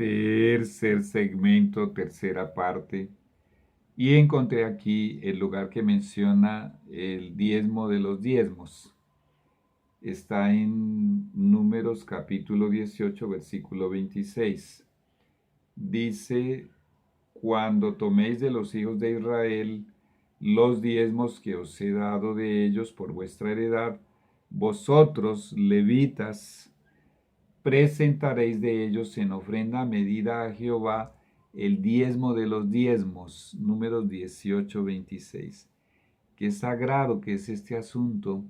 Tercer segmento, tercera parte. Y encontré aquí el lugar que menciona el diezmo de los diezmos. Está en Números capítulo 18, versículo 26. Dice, cuando toméis de los hijos de Israel los diezmos que os he dado de ellos por vuestra heredad, vosotros, levitas, presentaréis de ellos en ofrenda medida a Jehová el diezmo de los diezmos. Números 18, 26. Qué sagrado que es este asunto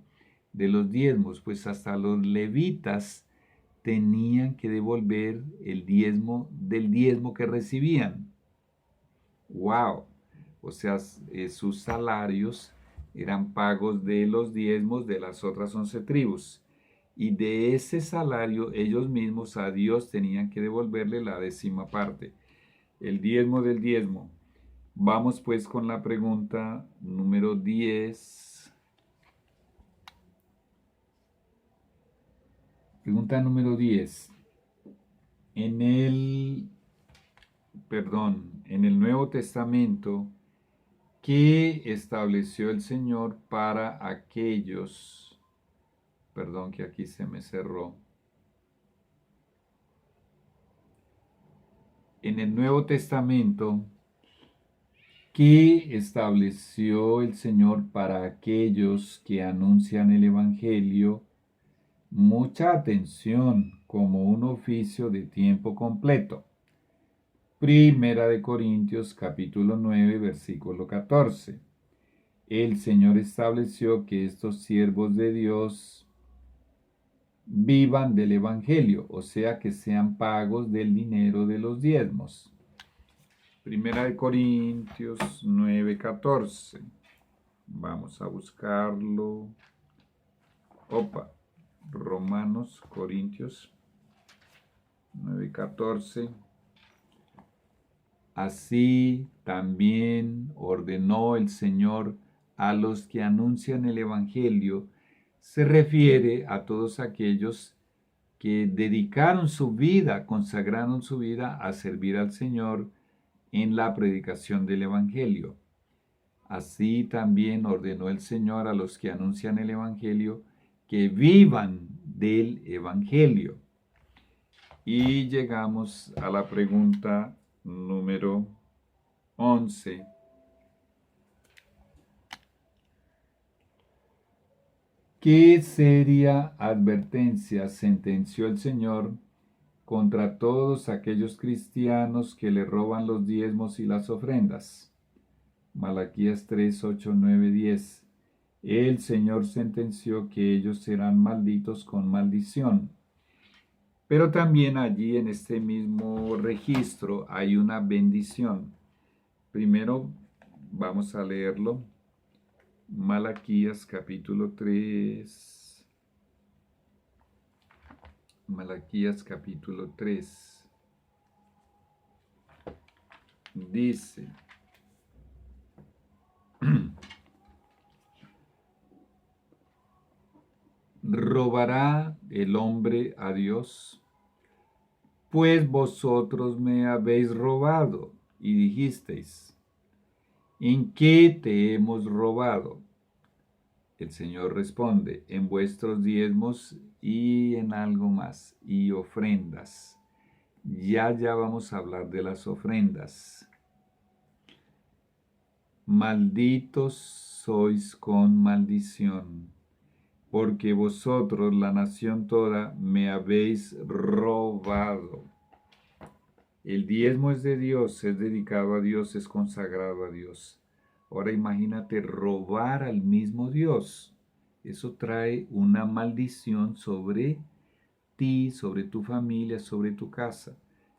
de los diezmos, pues hasta los levitas tenían que devolver el diezmo del diezmo que recibían. ¡Wow! O sea, sus salarios eran pagos de los diezmos de las otras 11 tribus. Y de ese salario ellos mismos a Dios tenían que devolverle la décima parte, el diezmo del diezmo. Vamos pues con la pregunta número 10. Pregunta número 10. En el Nuevo Testamento, ¿qué estableció el Señor para aquellos? Perdón, que aquí se me cerró. En el Nuevo Testamento, ¿qué estableció el Señor para aquellos que anuncian el Evangelio? Mucha atención, como un oficio de tiempo completo. Primera de Corintios capítulo 9, versículo 14. El Señor estableció que estos siervos de Dios vivan del Evangelio, o sea que sean pagos del dinero de los diezmos. Primera de Corintios 9, 14. Vamos a buscarlo. Romanos, Corintios 9, 14. Así también ordenó el Señor a los que anuncian el Evangelio. Se refiere a todos aquellos que dedicaron su vida, consagraron su vida a servir al Señor en la predicación del Evangelio. Así también ordenó el Señor a los que anuncian el Evangelio que vivan del Evangelio. Y llegamos a la pregunta número 11. ¿Qué seria advertencia sentenció el Señor contra todos aquellos cristianos que le roban los diezmos y las ofrendas? Malaquías 3, 8, 9, 10. El Señor sentenció que ellos serán malditos con maldición. Pero también allí en este mismo registro hay una bendición. Primero vamos a leerlo. Malaquías capítulo 3. Malaquías capítulo 3. Dice: ¿robará el hombre a Dios? Pues vosotros me habéis robado, y dijisteis: ¿en qué te hemos robado? El Señor responde: en vuestros diezmos y en algo más, y ofrendas. Ya vamos a hablar de las ofrendas. Malditos sois con maldición, porque vosotros, la nación toda, me habéis robado. El diezmo es de Dios, es dedicado a Dios, es consagrado a Dios. Ahora imagínate robar al mismo Dios. Eso trae una maldición sobre ti, sobre tu familia, sobre tu casa.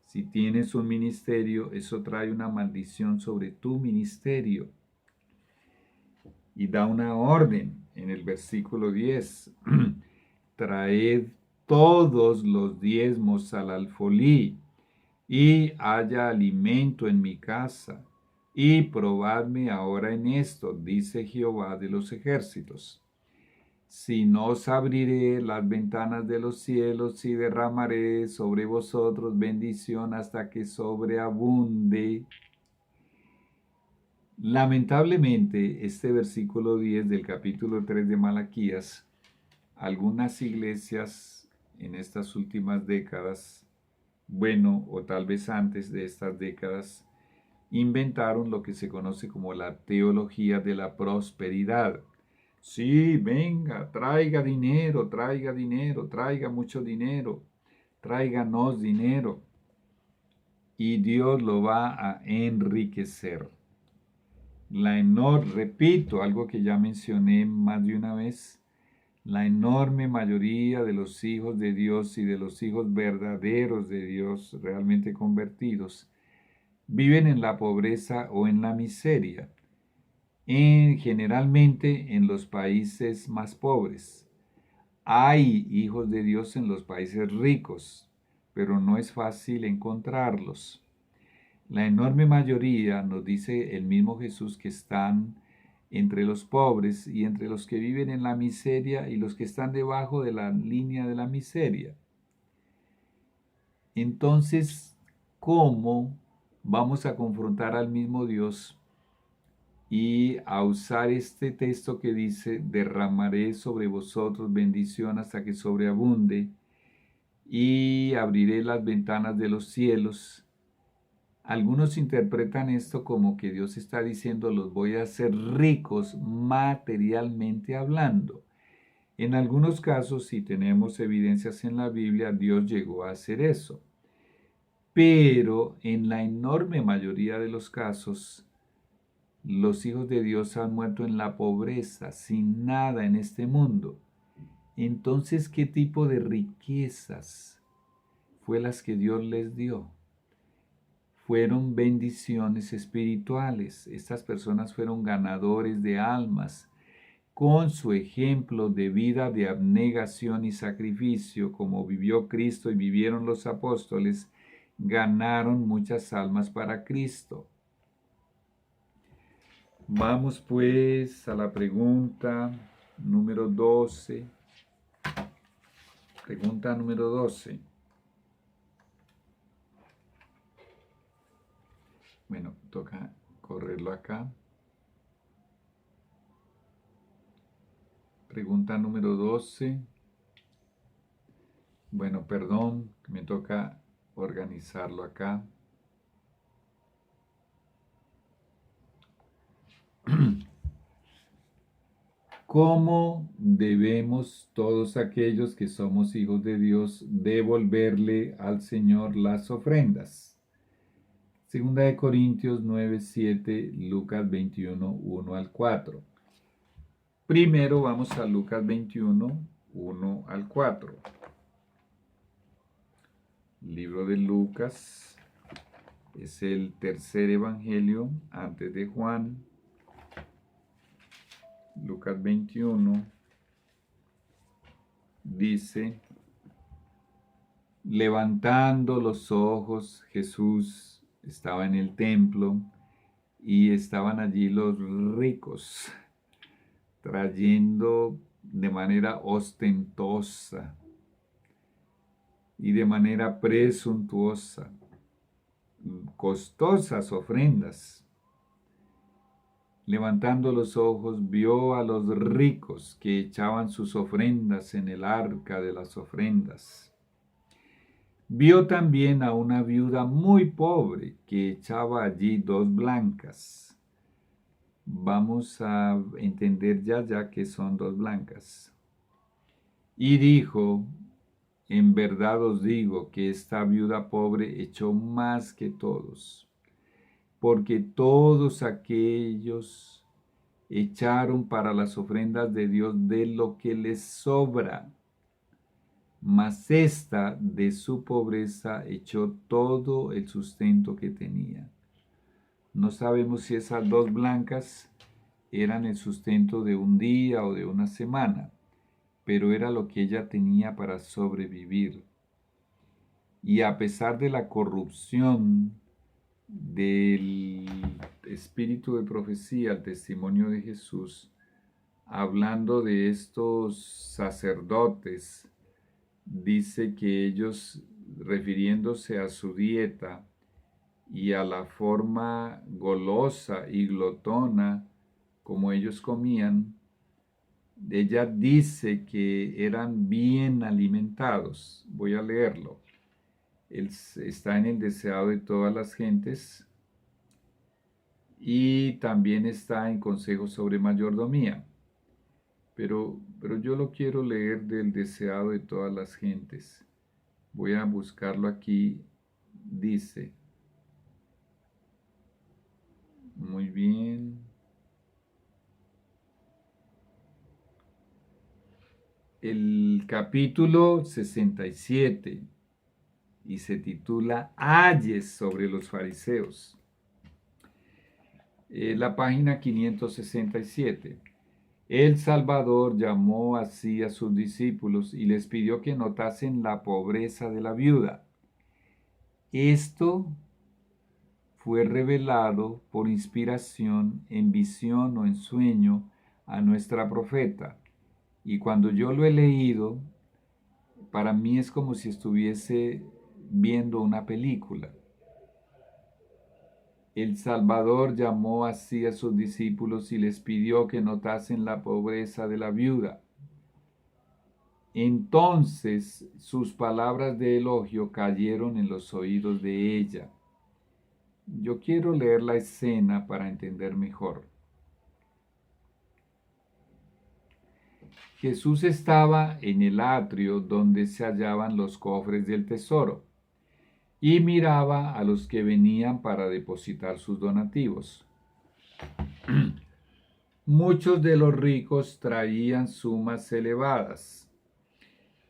Si tienes un ministerio, eso trae una maldición sobre tu ministerio. Y da una orden en el versículo 10. Traed todos los diezmos al alfolí, y haya alimento en mi casa, y probadme ahora en esto, dice Jehová de los ejércitos, sino os abriré las ventanas de los cielos y derramaré sobre vosotros bendición hasta que sobreabunde. Lamentablemente, este versículo 10 del capítulo 3 de Malaquías, algunas iglesias en estas últimas décadas, bueno, o tal vez antes de estas décadas, inventaron lo que se conoce como la teología de la prosperidad. Sí, venga, traiga dinero, traiga mucho dinero, tráiganos dinero y Dios lo va a enriquecer. Repito, algo que ya mencioné más de una vez, la enorme mayoría de los hijos de Dios y de los hijos verdaderos de Dios, realmente convertidos, viven en la pobreza o en la miseria, generalmente en los países más pobres. Hay hijos de Dios en los países ricos, pero no es fácil encontrarlos. La enorme mayoría, nos dice el mismo Jesús, que están entre los pobres y entre los que viven en la miseria y los que están debajo de la línea de la miseria. Entonces, ¿cómo vamos a confrontar al mismo Dios y a usar este texto que dice, derramaré sobre vosotros bendición hasta que sobreabunde y abriré las ventanas de los cielos? Algunos interpretan esto como que Dios está diciendo, los voy a hacer ricos materialmente hablando. En algunos casos, si tenemos evidencias en la Biblia, Dios llegó a hacer eso. Pero en la enorme mayoría de los casos, los hijos de Dios han muerto en la pobreza, sin nada en este mundo. Entonces, ¿qué tipo de riquezas fue las que Dios les dio? Fueron bendiciones espirituales. Estas personas fueron ganadores de almas. Con su ejemplo de vida de abnegación y sacrificio, como vivió Cristo y vivieron los apóstoles, ganaron muchas almas para Cristo. Vamos pues a la pregunta número 12. Pregunta número 12. Bueno, toca correrlo acá. Pregunta número 12. Bueno, perdón, me toca organizarlo acá. ¿Cómo debemos todos aquellos que somos hijos de Dios devolverle al Señor las ofrendas? Segunda de Corintios 9, 7, Lucas 21, 1 al 4. Primero vamos a Lucas 21, 1 al 4. Libro de Lucas es el tercer evangelio antes de Juan. Lucas 21 dice, levantando los ojos, Jesús estaba en el templo y estaban allí los ricos trayendo de manera ostentosa y de manera presuntuosa costosas ofrendas. Levantando los ojos, vio a los ricos que echaban sus ofrendas en el arca de las ofrendas. Vio también a una viuda muy pobre que echaba allí 2 blancas. Vamos a entender ya que son 2 blancas. Y dijo, en verdad os digo que esta viuda pobre echó más que todos, porque todos aquellos echaron para las ofrendas de Dios de lo que les sobra, mas ésta de su pobreza echó todo el sustento que tenía. No sabemos si esas 2 blancas eran el sustento de un día o de una semana, pero era lo que ella tenía para sobrevivir. Y a pesar de la corrupción del espíritu de profecía, el testimonio de Jesús, hablando de estos sacerdotes, dice que ellos, refiriéndose a su dieta y a la forma golosa y glotona como ellos comían, ella dice que eran bien alimentados. Voy a leerlo. Él está en el deseado de todas las gentes y también está en consejos sobre mayordomía. Pero yo lo quiero leer del deseado de todas las gentes. Voy a buscarlo aquí. Dice, muy bien. El capítulo 67 y se titula Ayes sobre los fariseos. La página 567. El Salvador llamó así a sus discípulos y les pidió que notasen la pobreza de la viuda. Esto fue revelado por inspiración en visión o en sueño a nuestra profeta. Y cuando yo lo he leído, para mí es como si estuviese viendo una película. El Salvador llamó así a sus discípulos y les pidió que notasen la pobreza de la viuda. Entonces sus palabras de elogio cayeron en los oídos de ella. Yo quiero leer la escena para entender mejor. Jesús estaba en el atrio donde se hallaban los cofres del tesoro y miraba a los que venían para depositar sus donativos. Muchos de los ricos traían sumas elevadas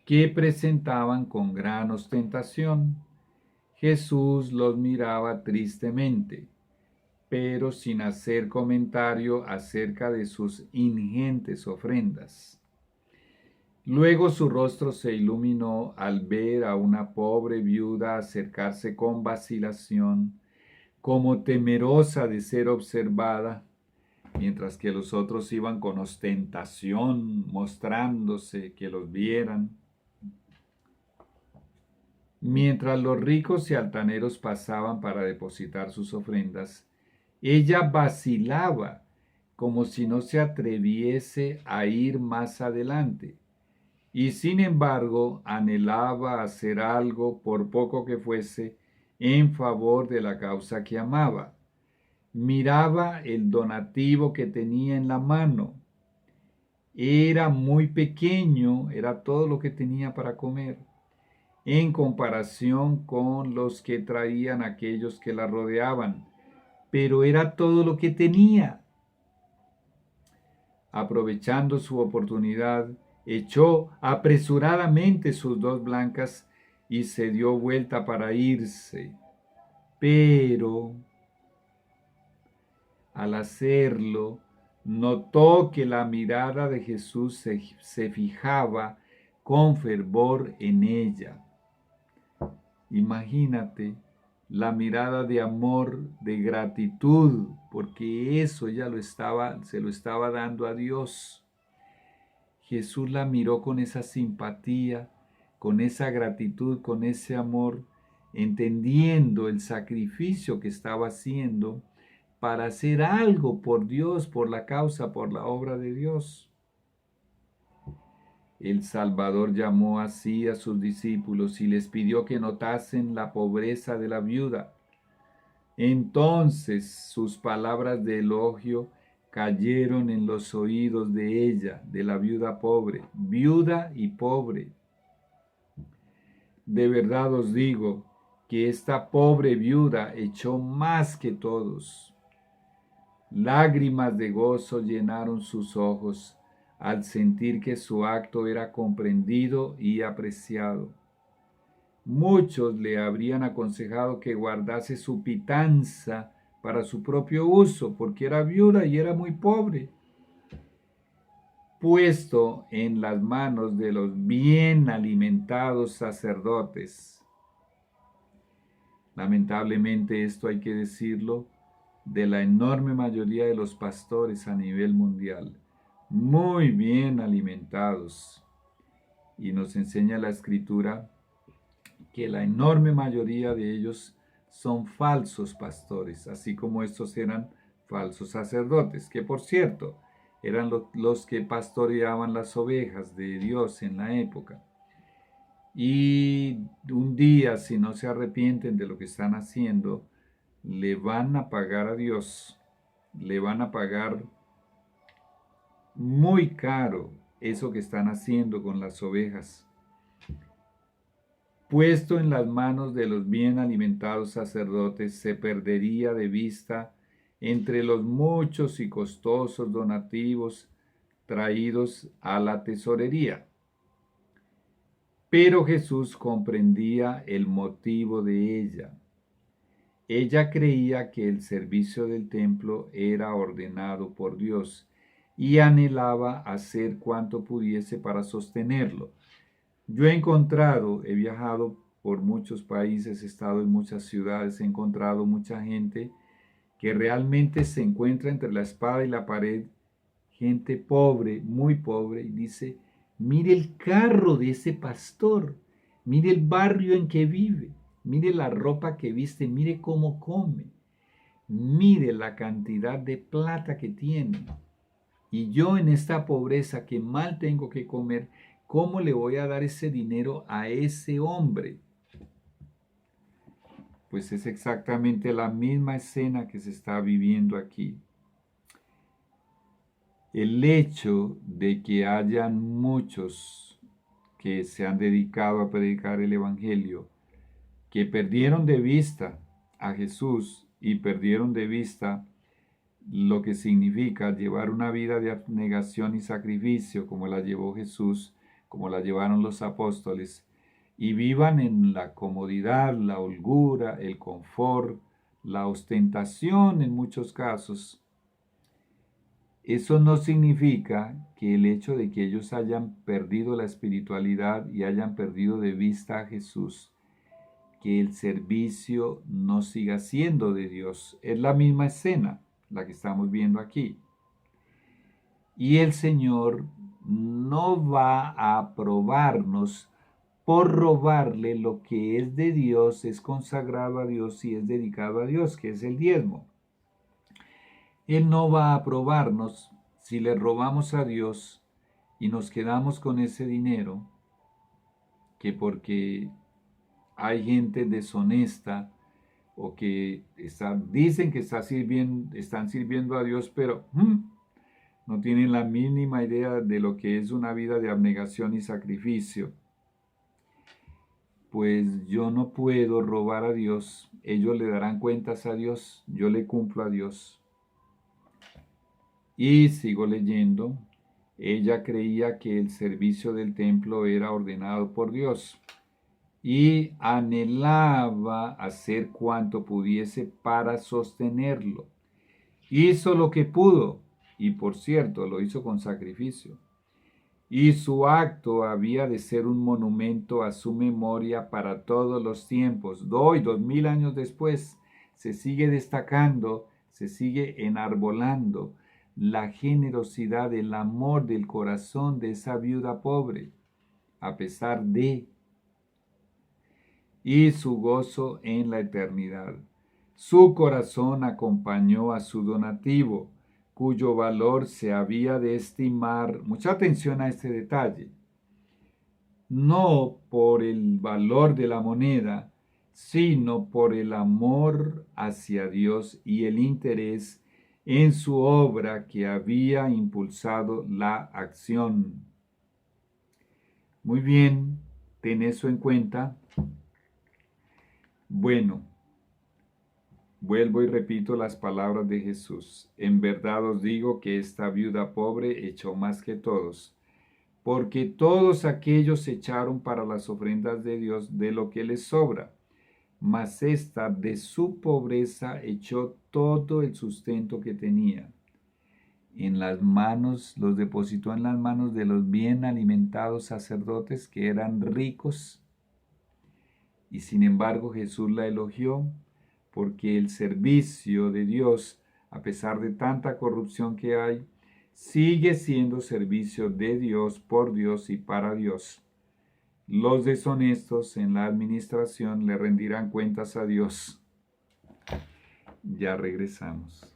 que presentaban con gran ostentación. Jesús los miraba tristemente, pero sin hacer comentario acerca de sus ingentes ofrendas. Luego su rostro se iluminó al ver a una pobre viuda acercarse con vacilación, como temerosa de ser observada, mientras que los otros iban con ostentación, mostrándose que los vieran. Mientras los ricos y altaneros pasaban para depositar sus ofrendas, ella vacilaba como si no se atreviese a ir más adelante. Y sin embargo anhelaba hacer algo, por poco que fuese, en favor de la causa que amaba. Miraba el donativo que tenía en la mano. Era muy pequeño, era todo lo que tenía para comer, en comparación con los que traían aquellos que la rodeaban, pero era todo lo que tenía. Aprovechando su oportunidad, echó apresuradamente sus dos blancas y se dio vuelta para irse. Pero al hacerlo, notó que la mirada de Jesús se fijaba con fervor en ella. Imagínate la mirada de amor, de gratitud, porque eso ella se lo estaba dando a Dios. Jesús la miró con esa simpatía, con esa gratitud, con ese amor, entendiendo el sacrificio que estaba haciendo para hacer algo por Dios, por la causa, por la obra de Dios. El Salvador llamó así a sus discípulos y les pidió que notasen la pobreza de la viuda. Entonces sus palabras de elogio cayeron en los oídos de ella, de la viuda pobre, viuda y pobre. De verdad os digo que esta pobre viuda echó más que todos. Lágrimas de gozo llenaron sus ojos al sentir que su acto era comprendido y apreciado. Muchos le habrían aconsejado que guardase su pitanza para su propio uso, porque era viuda y era muy pobre. Puesto en las manos de los bien alimentados sacerdotes. Lamentablemente esto hay que decirlo de la enorme mayoría de los pastores a nivel mundial. muy bien alimentados. Y nos enseña la Escritura que la enorme mayoría de ellos son falsos pastores, así como estos eran falsos sacerdotes, que por cierto eran los que pastoreaban las ovejas de Dios en la época. Y un día, si no se arrepienten de lo que están haciendo, le van a pagar a Dios, le van a pagar muy caro eso que están haciendo con las ovejas. Puesto en las manos de los bien alimentados sacerdotes, se perdería de vista entre los muchos y costosos donativos traídos a la tesorería. Pero Jesús comprendía el motivo de ella. Ella creía que el servicio del templo era ordenado por Dios y anhelaba hacer cuanto pudiese para sostenerlo. Yo he viajado por muchos países, he estado en muchas ciudades, he encontrado mucha gente que realmente se encuentra entre la espada y la pared, gente pobre, muy pobre, y dice, mire el carro de ese pastor, mire el barrio en que vive, mire la ropa que viste, mire cómo come, mire la cantidad de plata que tiene. Y yo en esta pobreza que mal tengo que comer, ¿cómo le voy a dar ese dinero a ese hombre? Pues es exactamente la misma escena que se está viviendo aquí. El hecho de que hayan muchos que se han dedicado a predicar el Evangelio, que perdieron de vista a Jesús y perdieron de vista lo que significa llevar una vida de abnegación y sacrificio como la llevó Jesús, como la llevaron los apóstoles, y vivan en la comodidad, la holgura, el confort, la ostentación en muchos casos. Eso no significa que el hecho de que ellos hayan perdido la espiritualidad y hayan perdido de vista a Jesús, que el servicio no siga siendo de Dios. Es la misma escena, la que estamos viendo aquí. Y el Señor no va a probarnos por robarle lo que es de Dios, es consagrado a Dios y es dedicado a Dios, que es el diezmo. Él no va a probarnos si le robamos a Dios y nos quedamos con ese dinero, que porque hay gente deshonesta o que dicen que están sirviendo a Dios, pero no tienen la mínima idea de lo que es una vida de abnegación y sacrificio. Pues yo no puedo robar a Dios, ellos le darán cuentas a Dios, yo le cumplo a Dios. Y sigo leyendo, ella creía que el servicio del templo era ordenado por Dios y anhelaba hacer cuanto pudiese para sostenerlo. Hizo lo que pudo, y por cierto, lo hizo con sacrificio. Y su acto había de ser un monumento a su memoria para todos los tiempos. Hoy, 2000 años después, se sigue destacando, se sigue enarbolando la generosidad, el amor del corazón de esa viuda pobre, a pesar de, y su gozo en la eternidad. Su corazón acompañó a su donativo, cuyo valor se había de estimar, mucha atención a este detalle, no por el valor de la moneda, sino por el amor hacia Dios y el interés en su obra que había impulsado la acción. Muy bien, ten eso en cuenta. Bueno, vuelvo y repito las palabras de Jesús. En verdad os digo que esta viuda pobre echó más que todos, porque todos aquellos echaron para las ofrendas de Dios de lo que les sobra, mas ésta de su pobreza echó todo el sustento que tenía. En las manos, los depositó en las manos de los bien alimentados sacerdotes que eran ricos, y sin embargo Jesús la elogió porque el servicio de Dios, a pesar de tanta corrupción que hay, sigue siendo servicio de Dios, por Dios y para Dios. Los deshonestos en la administración le rendirán cuentas a Dios. Ya regresamos.